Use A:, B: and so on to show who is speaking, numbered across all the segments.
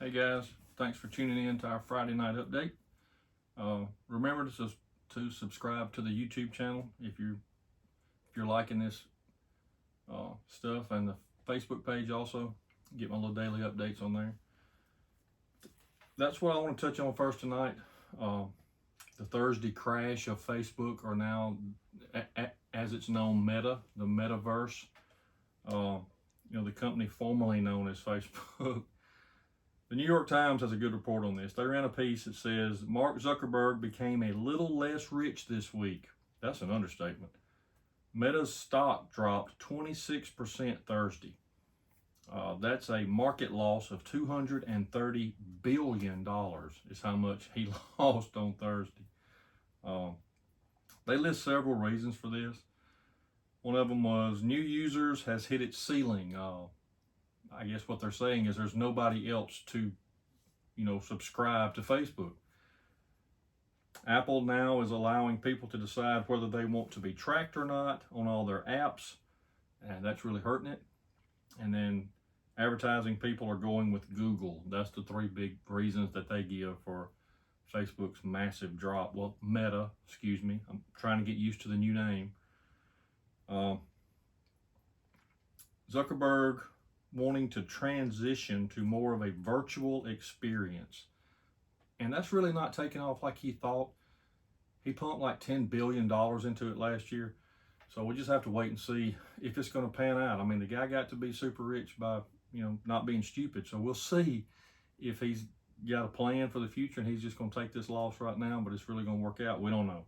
A: Hey guys, thanks for tuning in to our Friday night update. Remember to subscribe to the YouTube channel if you're liking this stuff, and the Facebook page also. Get my little daily updates on there. That's what I want to touch on first tonight. The Thursday crash of Facebook, or now as it's known, Meta, the Metaverse. The company formerly known as Facebook. The New York Times has a good report on this. They ran a piece that says Mark Zuckerberg became a little less rich this week. That's an understatement. Meta's stock dropped 26% Thursday. That's a market loss of $230 billion is how much he lost on Thursday. They list several reasons for this. One of them was new users has hit its ceiling. I guess what they're saying is there's nobody else to, subscribe to Facebook. Apple now is allowing people to decide whether they want to be tracked or not on all their apps, and that's really hurting it. And then advertising people are going with Google. That's the three big reasons that they give for Facebook's massive drop. Well, Meta, excuse me. I'm trying to get used to the new name. Zuckerberg wanting to transition to more of a virtual experience. And that's really not taking off like he thought. He pumped like $10 billion into it last year. So we just have to wait and see if it's going to pan out. I mean, the guy got to be super rich by, not being stupid. So we'll see if he's got a plan for the future and he's just going to take this loss right now, but it's really going to work out. We don't know.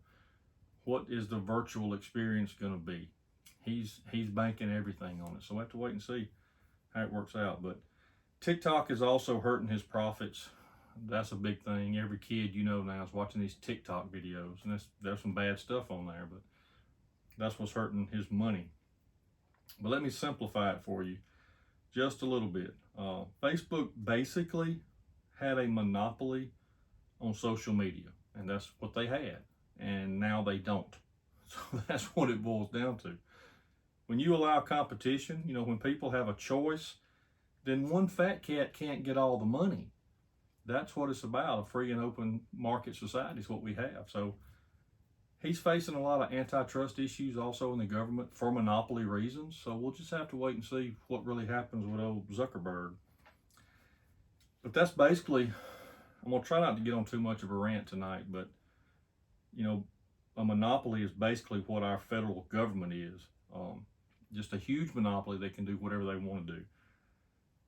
A: What is the virtual experience going to be? He's banking everything on it. So we have to wait and see how it works out. But TikTok is also hurting his profits. That's a big thing. Every kid now is watching these TikTok videos, and there's some bad stuff on there, but that's what's hurting his money. But let me simplify it for you just a little bit. Facebook basically had a monopoly on social media, and that's what they had, and now they don't. So that's what it boils down to. When you allow competition, when people have a choice, then one fat cat can't get all the money. That's what it's about. A free and open market society is what we have. So he's facing a lot of antitrust issues also in the government for monopoly reasons. So we'll just have to wait and see what really happens with old Zuckerberg. But that's basically, I'm going to try not to get on too much of a rant tonight, but, a monopoly is basically what our federal government is. Just a huge monopoly. They can do whatever they want to do.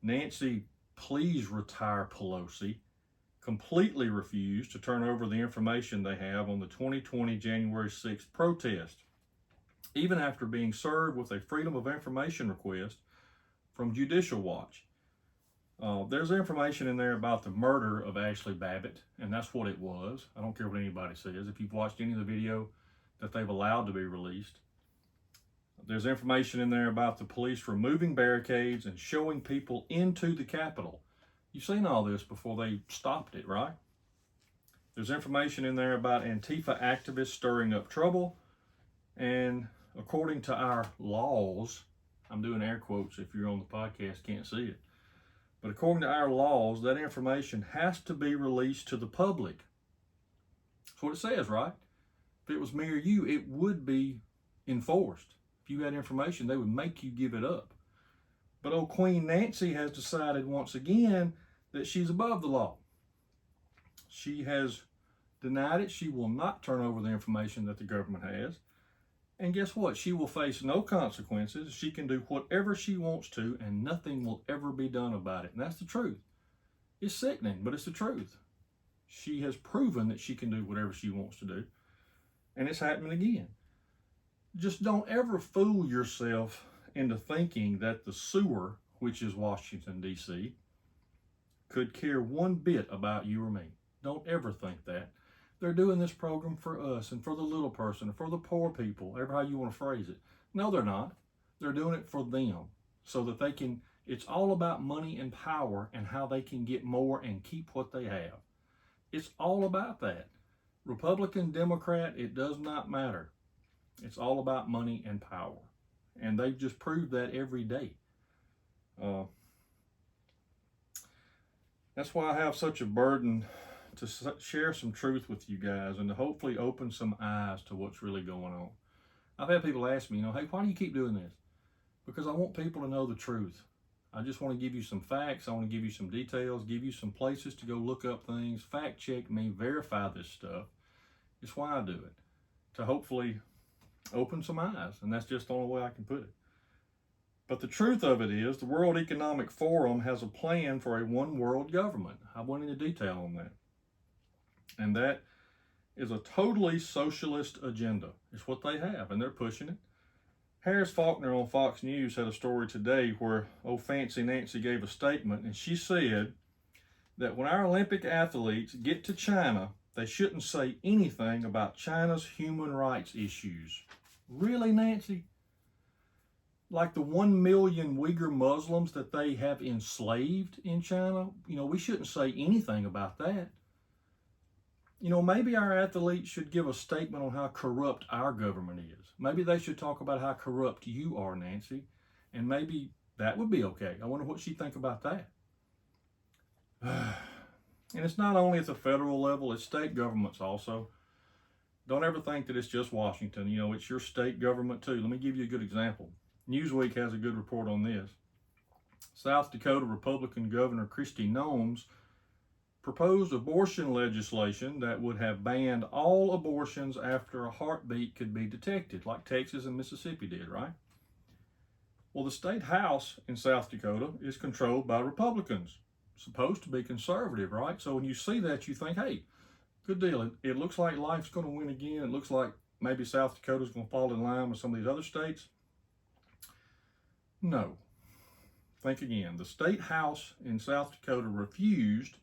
A: Nancy, please retire Pelosi, completely refused to turn over the information they have on the 2020 January 6th protest, even after being served with a Freedom of Information request from Judicial Watch. There's information in there about the murder of Ashley Babbitt, and that's what it was. I don't care what anybody says. If you've watched any of the video that they've allowed to be released, there's information in there about the police removing barricades and showing people into the Capitol. You've seen all this before they stopped it, right? There's information in there about Antifa activists stirring up trouble. And according to our laws, I'm doing air quotes if you're on the podcast, can't see it. But according to our laws, that information has to be released to the public. That's what it says, right? If it was me or you, it would be enforced. If you had information, they would make you give it up. But old Queen Nancy has decided once again that she's above the law. She has denied it. She will not turn over the information that the government has. And guess what? She will face no consequences. She can do whatever she wants to, and nothing will ever be done about it. And that's the truth. It's sickening, but it's the truth. She has proven that she can do whatever she wants to do. And it's happening again. Just don't ever fool yourself into thinking that the sewer, which is Washington, D.C., could care one bit about you or me. Don't ever think that. They're doing this program for us and for the little person and for the poor people, ever how you want to phrase it. No, they're not. They're doing it for them so that they can, it's all about money and power and how they can get more and keep what they have. It's all about that. Republican, Democrat, it does not matter. It's all about money and power. And they've just proved that every day. That's why I have such a burden to share some truth with you guys and to hopefully open some eyes to what's really going on. I've had people ask me, hey, why do you keep doing this? Because I want people to know the truth. I just want to give you some facts. I want to give you some details, give you some places to go look up things, fact check me, verify this stuff. It's why I do it, to hopefully open some eyes. And that's just the only way I can put it. But the truth of it is, the World Economic Forum has a plan for a one world government. I went into detail on that. And that is a totally socialist agenda. It's what they have, and they're pushing it. Harris Faulkner on Fox News had a story today where old Fancy Nancy gave a statement, and she said that when our Olympic athletes get to China, they shouldn't say anything about China's human rights issues. Really, Nancy? Like the 1 million Uyghur Muslims that they have enslaved in China? We shouldn't say anything about that. Maybe our athletes should give a statement on how corrupt our government is. Maybe they should talk about how corrupt you are, Nancy. And maybe that would be okay. I wonder what she'd think about that. And it's not only at the federal level, it's state governments also. Don't ever think that it's just Washington. It's your state government too. Let me give you a good example. Newsweek has a good report on this. South Dakota Republican Governor Kristi Noem proposed abortion legislation that would have banned all abortions after a heartbeat could be detected, like Texas and Mississippi did, right? Well, the state house in South Dakota is controlled by Republicans, supposed to be conservative, right? So when you see that, you think, hey, good deal. It looks like life's going to win again. It looks like maybe South Dakota's going to fall in line with some of these other states. No. Think again. The state house in South Dakota refused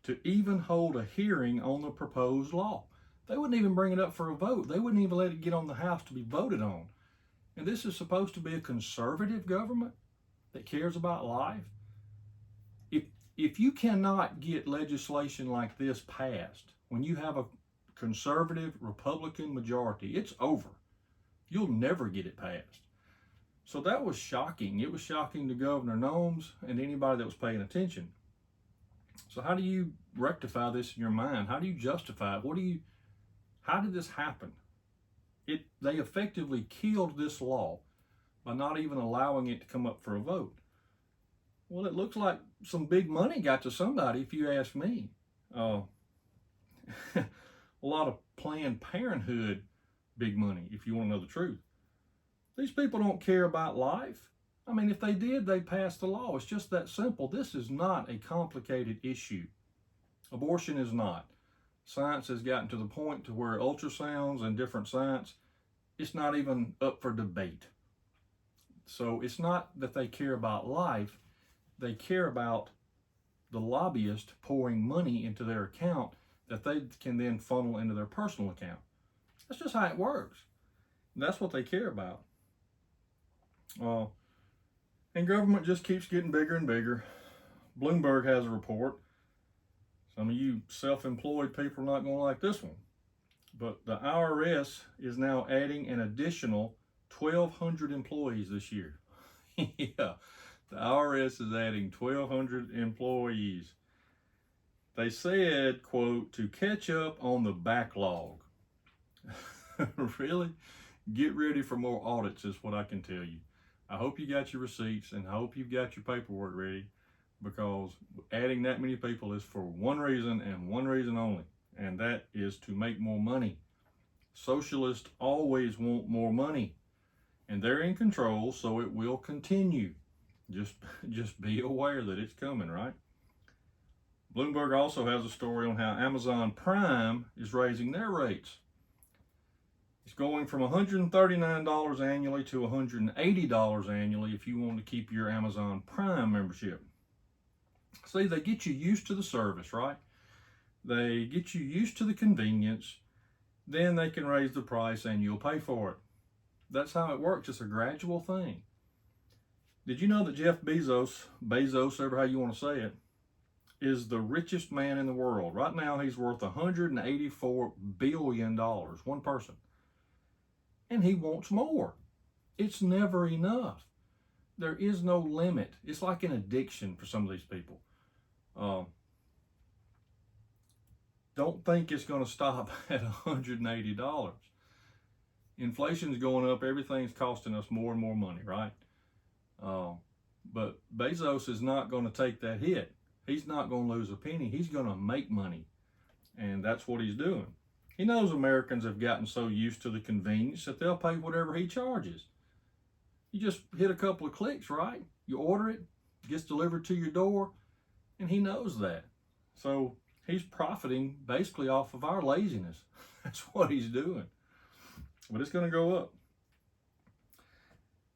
A: to even hold a hearing on the proposed law. They wouldn't even bring it up for a vote. They wouldn't even let it get on the House to be voted on. And this is supposed to be a conservative government that cares about life. If you cannot get legislation like this passed when you have a conservative Republican majority, it's over. You'll never get it passed. So that was shocking. It was shocking to Governor Noem and anybody that was paying attention. So how do you rectify this in your mind? How do you justify it? How did this happen? They effectively killed this law by not even allowing it to come up for a vote. Well, it looks like some big money got to somebody, if you ask me. A lot of Planned Parenthood big money, if you want to know the truth. These people don't care about life. I mean, if they did, they'd pass the law. It's just that simple. This is not a complicated issue. Abortion is not. Science has gotten to the point to where ultrasounds and different science, it's not even up for debate. So it's not that they care about life. They care about the lobbyist pouring money into their account that they can then funnel into their personal account. That's just how it works. And that's what they care about. And government just keeps getting bigger and bigger. Bloomberg has a report. Some of you self-employed people are not going to like this one. But the IRS is now adding an additional 1,200 employees this year. Yeah, the IRS is adding 1,200 employees. They said, quote, to catch up on the backlog. Really? Get ready for more audits is what I can tell you. I hope you got your receipts and I hope you've got your paperwork ready, because adding that many people is for one reason and one reason only, and that is to make more money. Socialists always want more money, and they're in control, so it will continue. Just be aware that it's coming, right? Bloomberg also has a story on how Amazon Prime is raising their rates. It's going from $139 annually to $180 annually if you want to keep your Amazon Prime membership. See, they get you used to the service, right? They get you used to the convenience. Then they can raise the price and you'll pay for it. That's how it works. It's a gradual thing. Did you know that Jeff Bezos, ever how you want to say it, is the richest man in the world? Right now, he's worth $184 billion, one person. And he wants more. It's never enough. There is no limit. It's like an addiction for some of these people. don't think it's going to stop at $180. Inflation's going up. Everything's costing us more and more money, right? Uh, but Bezos is not going to take that hit. He's not going to lose a penny. He's going to make money. And that's what he's doing. He knows Americans have gotten so used to the convenience that they'll pay whatever he charges. You just hit a couple of clicks, right? You order it, it gets delivered to your door, and he knows that. So he's profiting basically off of our laziness. That's what he's doing. But it's going to go up.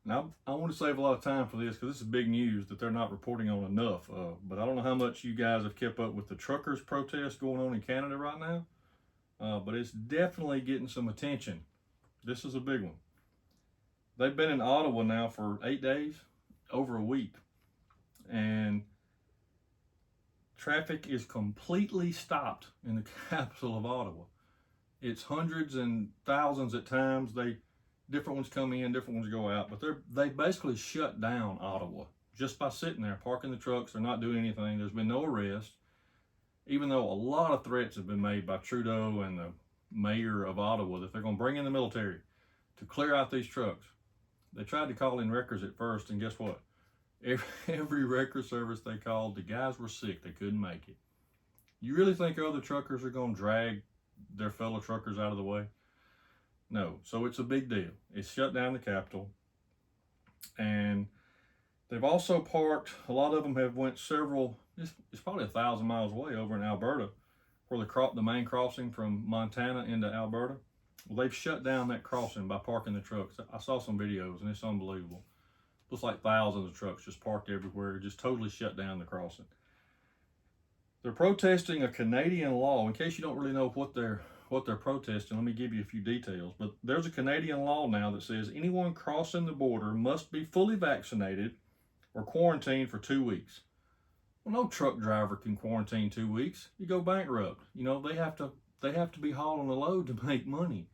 A: Now, I want to save a lot of time for this because this is big news that they're not reporting on enough. But I don't know how much you guys have kept up with the truckers' protest going on in Canada right now. But it's definitely getting some attention. This is a big one. They've been in Ottawa now for 8 days, over a week. And traffic is completely stopped in the capital of Ottawa. It's hundreds and thousands at times. Different ones come in, different ones go out, but they basically shut down Ottawa just by sitting there, parking the trucks. They're not doing anything. There's been no arrest, even though a lot of threats have been made by Trudeau and the mayor of Ottawa that they're going to bring in the military to clear out these trucks. They tried to call in wreckers at first, and guess what? Every wrecker service they called, the guys were sick. They couldn't make it. You really think other truckers are going to drag their fellow truckers out of the way? No. So it's a big deal. It's shut down the capital. And they've also parked, a lot of them have went several, it's probably 1,000 miles away over in Alberta, where the main crossing from Montana into Alberta. Well, they've shut down that crossing by parking the trucks. I saw some videos and it's unbelievable. Looks like thousands of trucks just parked everywhere, just totally shut down the crossing. They're protesting a Canadian law. In case you don't really know what they're protesting, let me give you a few details. But there's a Canadian law now that says anyone crossing the border must be fully vaccinated or quarantined for 2 weeks. Well, no truck driver can quarantine 2 weeks. You go bankrupt. You know, they have to be hauling a load to make money.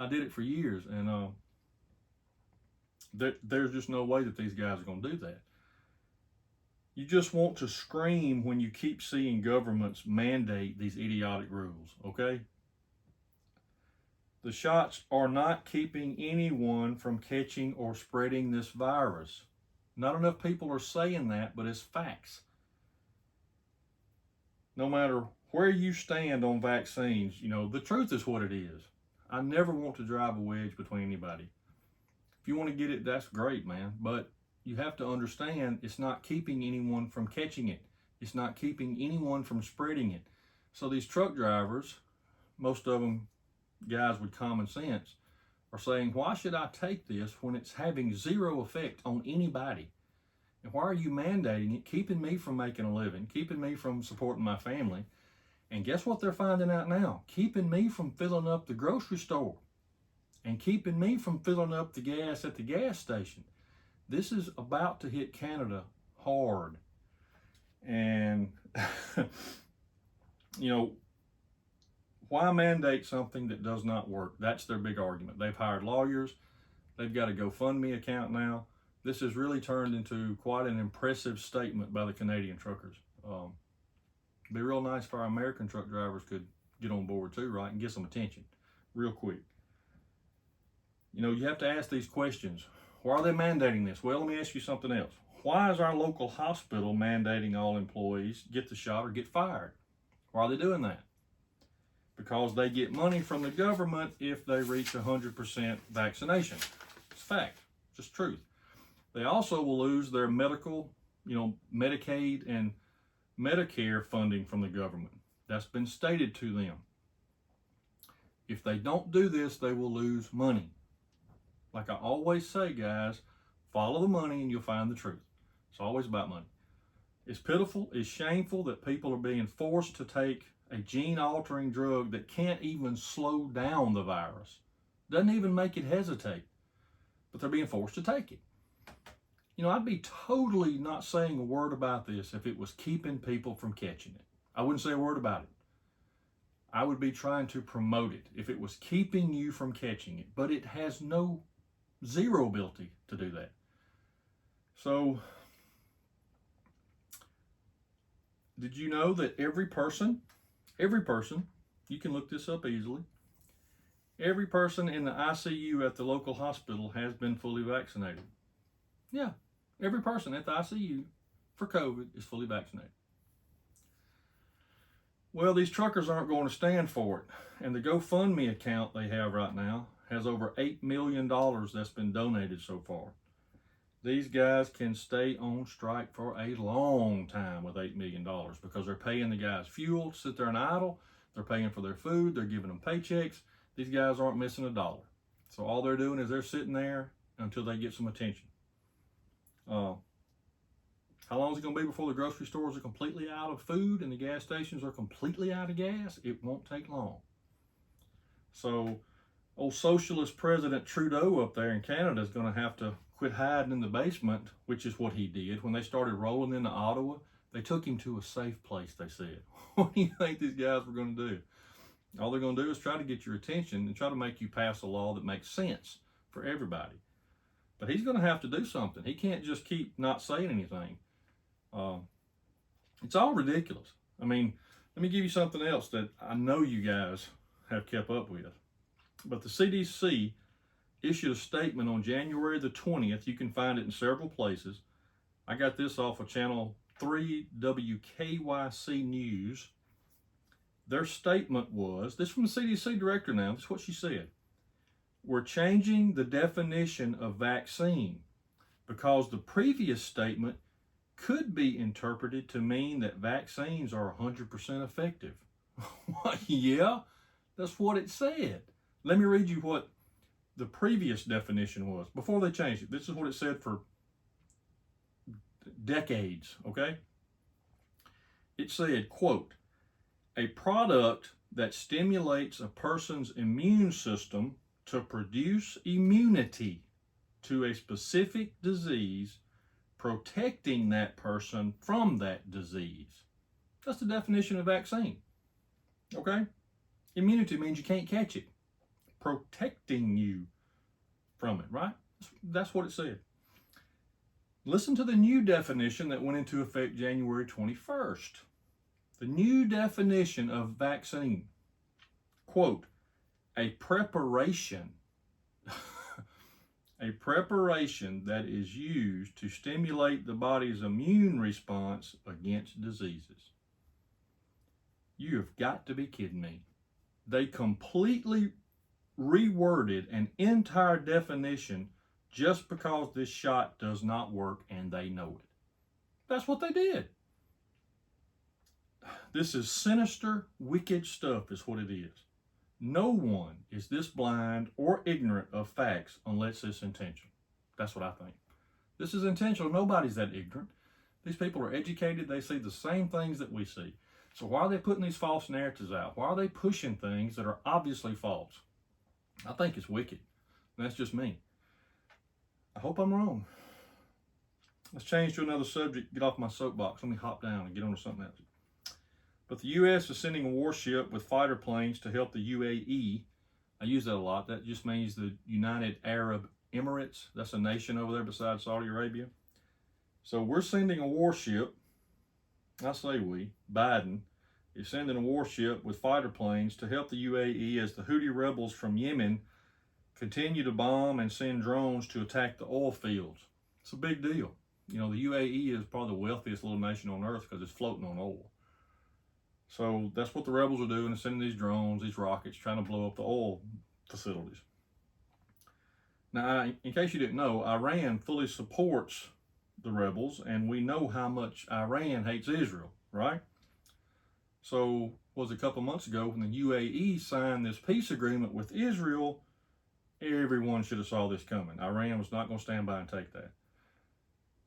A: I did it for years, and there's just no way that these guys are going to do that. You just want to scream when you keep seeing governments mandate these idiotic rules, okay? The shots are not keeping anyone from catching or spreading this virus. Not enough people are saying that, but it's facts. No matter where you stand on vaccines, you know, the truth is what it is. I never want to drive a wedge between anybody. If you want to get it, that's great, man. But you have to understand it's not keeping anyone from catching it. It's not keeping anyone from spreading it. So these truck drivers, most of them guys with common sense, are saying, why should I take this when it's having zero effect on anybody? And why are you mandating it, keeping me from making a living, keeping me from supporting my family? And guess what they're finding out now? Keeping me from filling up the grocery store and keeping me from filling up the gas at the gas station. This is about to hit Canada hard. And, you know, why mandate something that does not work? That's their big argument. They've hired lawyers. They've got a GoFundMe account now. This has really turned into quite an impressive statement by the Canadian truckers. It'd be real nice if our American truck drivers could get on board too, right, and get some attention real quick. You know, you have to ask these questions. Why are they mandating this? Well, let me ask you something else. Why is our local hospital mandating all employees get the shot or get fired? Why are they doing that? Because they get money from the government if they reach 100% vaccination. It's fact. It's just truth. They also will lose their medical, Medicaid and Medicare funding from the government. That's been stated to them. If they don't do this, they will lose money. Like I always say, guys, follow the money and you'll find the truth. It's always about money. It's pitiful, it's shameful that people are being forced to take a gene-altering drug that can't even slow down the virus. Doesn't even make it hesitate. But they're being forced to take it. You know, I'd be totally not saying a word about this if it was keeping people from catching it. I wouldn't say a word about it. I would be trying to promote it if it was keeping you from catching it. But it has zero ability to do that. So, did you know that every person Every person, you can look this up easily, every person in the ICU at the local hospital has been fully vaccinated. Yeah, every person at the ICU for COVID is fully vaccinated. Well, these truckers aren't going to stand for it. And the GoFundMe account they have right now has over $8 million that's been donated so far. These guys can stay on strike for a long time with $8 million because they're paying the guys fuel to sit there and idle. They're paying for their food. They're giving them paychecks. These guys aren't missing a dollar. So all they're doing is they're sitting there until they get some attention. How long is it going to be before the grocery stores are completely out of food and the gas stations are completely out of gas? It won't take long. So old socialist President Trudeau up there in Canada is going to have to quit hiding in the basement, which is what he did. When they started rolling into Ottawa, they took him to a safe place, they said. What do you think these guys were going to do? All they're going to do is try to get your attention and try to make you pass a law that makes sense for everybody. But he's going to have to do something. He can't just keep not saying anything. It's all ridiculous. I mean, let me give you something else that I know you guys have kept up with. But the CDC issued a statement on January the 20th. You can find it in several places. I got this off of channel 3 WKYC News. Their statement was, this from the CDC director now, this is what she said. We're changing the definition of vaccine because the previous statement could be interpreted to mean that vaccines are 100% effective. Yeah, that's what it said. Let me read you what the previous definition was before they changed it. This is what it said for decades, okay? It said, quote, a product that stimulates a person's immune system to produce immunity to a specific disease, protecting that person from that disease. That's the definition of vaccine. Okay? Immunity means you can't catch it. Protecting you from it, right? That's what it said. Listen to the new definition that went into effect January 21st. The new definition of vaccine. Quote, a preparation a preparation that is used to stimulate the body's immune response against diseases. You have got to be kidding me. They completely reworded an entire definition just because this shot does not work and they know it. That's what they did. This is sinister, wicked stuff is what it is. No one is this blind or ignorant of facts unless it's intentional. That's what I think. This is intentional. Nobody's that ignorant. These people are educated. They see the same things that we see. So why are they putting these false narratives out? Why are they pushing things that are obviously false? I think it's wicked. That's just me. I hope I'm wrong. Let's change to another subject. Get off my soapbox. Let me hop down and get on to something else. But the U.S. is sending a warship with fighter planes to help the UAE. I use that a lot. That just means the United Arab Emirates. That's a nation over there beside Saudi Arabia. So we're sending a warship. I say we. Biden is sending a warship with fighter planes to help the UAE as the Houthi rebels from Yemen continue to bomb and send drones to attack the oil fields. It's a big deal. You know, the UAE is probably the wealthiest little nation on earth because it's floating on oil. So that's what the rebels are doing, is sending these drones, these rockets, trying to blow up the oil facilities. Now, in case you didn't know, Iran fully supports the rebels, and we know how much Iran hates Israel, right? So, was a couple months ago when the UAE signed this peace agreement with Israel, everyone should have saw this coming. Iran was not going to stand by and take that.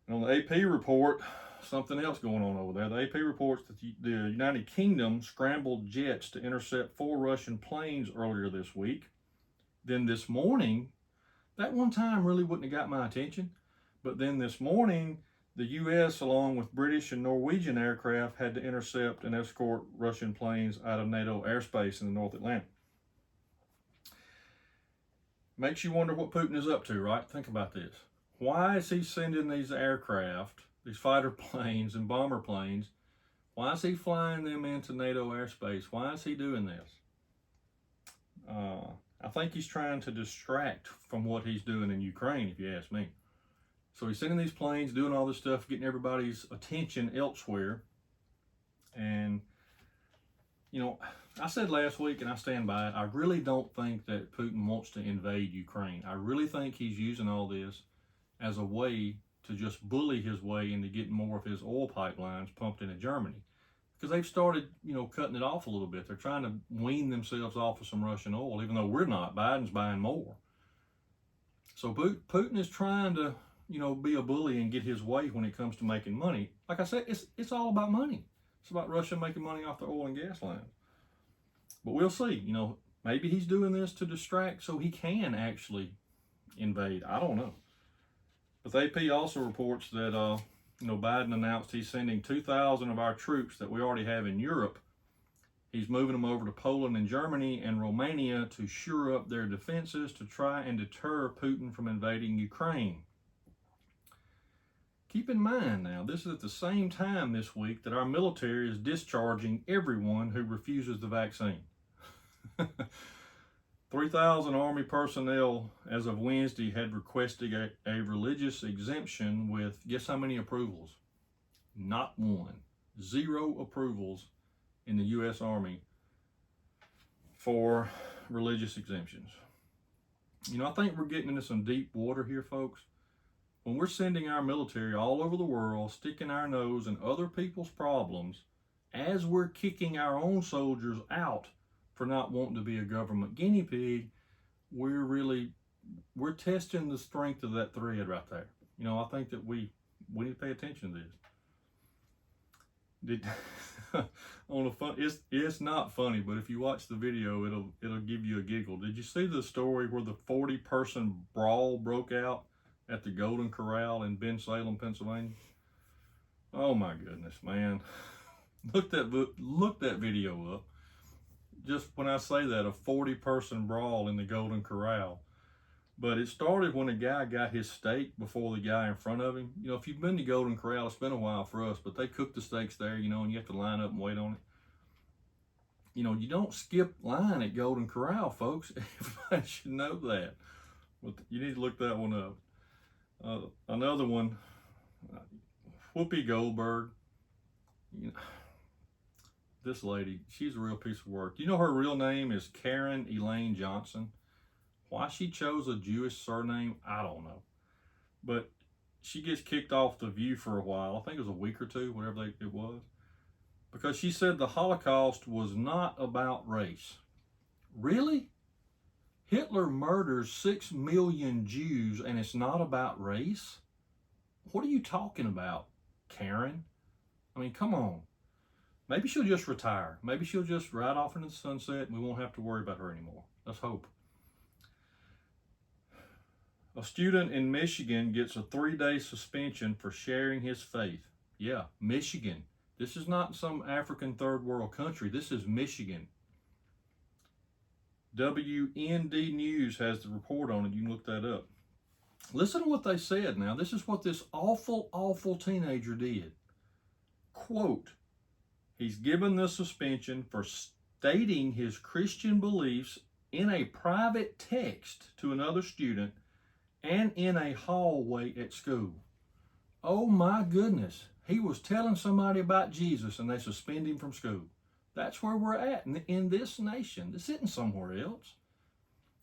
A: And on the AP report, something else going on over there. The AP reports that the United Kingdom scrambled jets to intercept 4 Russian planes earlier this week. Then this morning, that one time really wouldn't have got my attention, but then this morning, the U.S. along with British and Norwegian aircraft had to intercept and escort Russian planes out of NATO airspace in the North Atlantic. Makes you wonder what Putin is up to, right? Think about this. Why is he sending these aircraft, these fighter planes and bomber planes, Why is he flying them into NATO airspace? Why is he doing this? I think he's trying to distract from what he's doing in Ukraine, if you ask me. So he's sending these planes, doing all this stuff, getting everybody's attention elsewhere. And, you know, I said last week, and I stand by it, I really don't think that Putin wants to invade Ukraine. I really think he's using all this as a way to just bully his way into getting more of his oil pipelines pumped into Germany. Because they've started, cutting it off a little bit. They're trying to wean themselves off of some Russian oil, even though we're not. Biden's buying more. So Putin is trying to, be a bully and get his way when it comes to making money. Like I said, it's all about money. It's about Russia making money off the oil and gas lines. But we'll see. Maybe he's doing this to distract so he can actually invade. I don't know. But the AP also reports that, Biden announced he's sending 2,000 of our troops that we already have in Europe. He's moving them over to Poland and Germany and Romania to shore up their defenses to try and deter Putin from invading Ukraine. Keep in mind now, this is at the same time this week that our military is discharging everyone who refuses the vaccine. 3,000 Army personnel, as of Wednesday, had requested a religious exemption with, guess how many approvals? Not one. 0 approvals in the U.S. Army for religious exemptions. I think we're getting into some deep water here, folks. When we're sending our military all over the world, sticking our nose in other people's problems, as we're kicking our own soldiers out for not wanting to be a government guinea pig, we're testing the strength of that thread right there. I think that we need to pay attention to this. It's not funny, but if you watch the video, it'll give you a giggle. Did you see the story where the 40-person brawl broke out at the Golden Corral in Bensalem, Pennsylvania? Oh my goodness, man! Look that video up. Just when I say that, a 40-person brawl in the Golden Corral. But it started when a guy got his steak before the guy in front of him. If you've been to Golden Corral, it's been a while for us, but they cook the steaks there, and you have to line up and wait on it. You don't skip line at Golden Corral, folks. Everybody should know that. But you need to look that one up. Another one, Whoopi Goldberg. This lady, she's a real piece of work. Her real name is Karen Elaine Johnson. Why she chose a Jewish surname, I don't know. But she gets kicked off The View for a while. I think it was a week or two, whatever it was. Because she said the Holocaust was not about race. Really? Hitler murders 6 million Jews and it's not about race? What are you talking about, Karen? I mean, come on. Maybe she'll just retire. Maybe she'll just ride off into the sunset and we won't have to worry about her anymore. Let's hope. A student in Michigan gets a 3-day suspension for sharing his faith. Yeah, Michigan. This is not some African third world country. This is Michigan. WND News has the report on it. You can look that up. Listen to what they said now. This is what this awful, awful teenager did. Quote, he's given the suspension for stating his Christian beliefs in a private text to another student and in a hallway at school. Oh my goodness. He was telling somebody about Jesus and they suspend him from school. That's where we're at in this nation. This isn't somewhere else.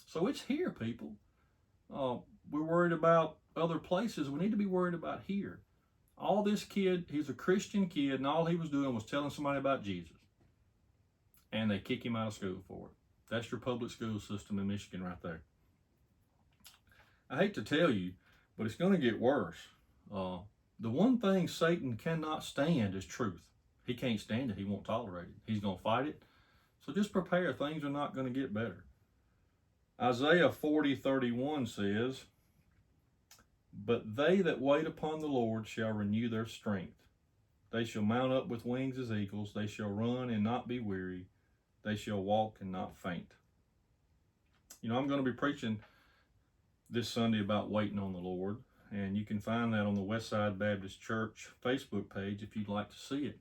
A: So it's here, people. We're worried about other places. We need to be worried about here. All this kid, he's a Christian kid, and all he was doing was telling somebody about Jesus. And they kick him out of school for it. That's your public school system in Michigan right there. I hate to tell you, but it's going to get worse. The one thing Satan cannot stand is truth. He can't stand it. He won't tolerate it. He's going to fight it. So just prepare. Things are not going to get better. Isaiah 40:31 says, but they that wait upon the Lord shall renew their strength. They shall mount up with wings as eagles. They shall run and not be weary. They shall walk and not faint. I'm going to be preaching this Sunday about waiting on the Lord. And you can find that on the Westside Baptist Church Facebook page if you'd like to see it.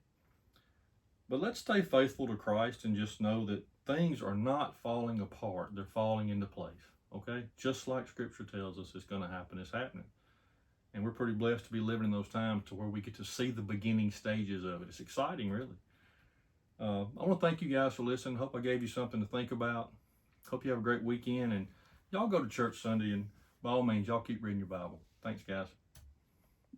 A: But let's stay faithful to Christ and just know that things are not falling apart. They're falling into place. Okay? Just like Scripture tells us it's going to happen, it's happening. And we're pretty blessed to be living in those times to where we get to see the beginning stages of it. It's exciting, really. I want to thank you guys for listening. Hope I gave you something to think about. Hope you have a great weekend. And y'all go to church Sunday. And by all means, y'all keep reading your Bible. Thanks, guys.